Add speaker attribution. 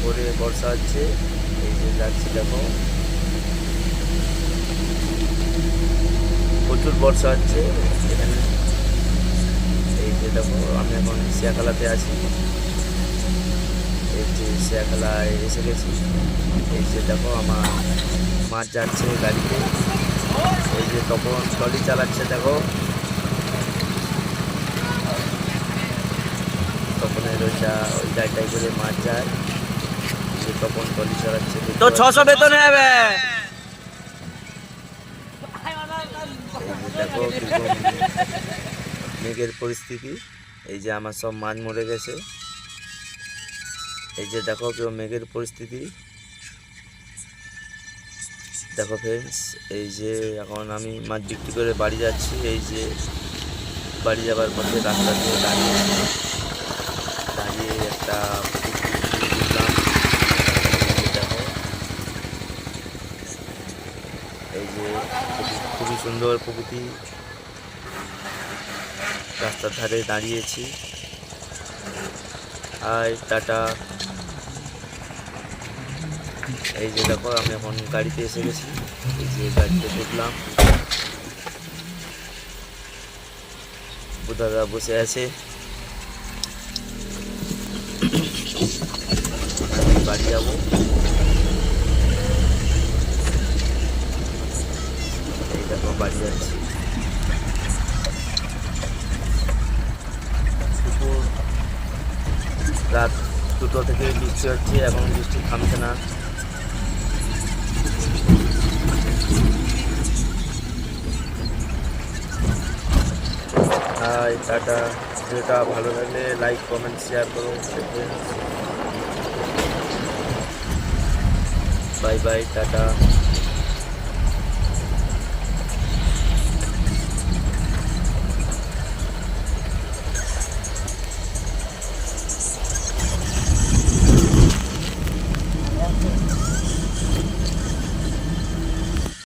Speaker 1: ভোরে বর্ষা হচ্ছে। এই যে যাচ্ছি, দেখো প্রচুর বর্ষা হচ্ছে এখানে। এই যে দেখো আমি এখন শিয়াখালাতে আছি। এই যে শিয়াখালায় এসে গেছি। এই যে দেখো আমার মাছ যাচ্ছে গাড়িতে। এই যে তখন ট্রলি চালাচ্ছে, দেখো তপনের ওই গাড়িটাই করে মাছ যায়। যে তপন ট্রলি চালাচ্ছে,
Speaker 2: তো 600 বেতনে হবে।
Speaker 1: এই যে দেখো কিরকম মেঘের পরিস্থিতি। এই যে আমার সব মাছ মরে গেছে। এই যে দেখো কিরকম মেঘের পরিস্থিতি। দেখো ফ্রেন্ডস, এই যে এখন আমি মাছ বিক্রি করে বাড়ি যাচ্ছি। এই যে বাড়ি যাবার পথে রাস্তা দিয়ে দাঁড়িয়ে একটা বুঝলাম। দেখো এই যে খুবই সুন্দর প্রকৃতি, রাস্তার ধারে দাঁড়িয়েছি। Hi tata. এই যে দেখো আমি এখন গাড়িতে এসে গেছি। এই যে গাড়িতে ঢুকলাম, দাদা বসে আছে। আমি বাড়ি যাবো। এই দেখো বাড়ি যাচ্ছি। দুপুর রাত 2টো থেকে বৃষ্টি হচ্ছে, এখন বৃষ্টি থামছে না। Hi tata. ভিডিওটা ভালো লাগলে লাইক কমেন্ট শেয়ার করো। Bye bye tata.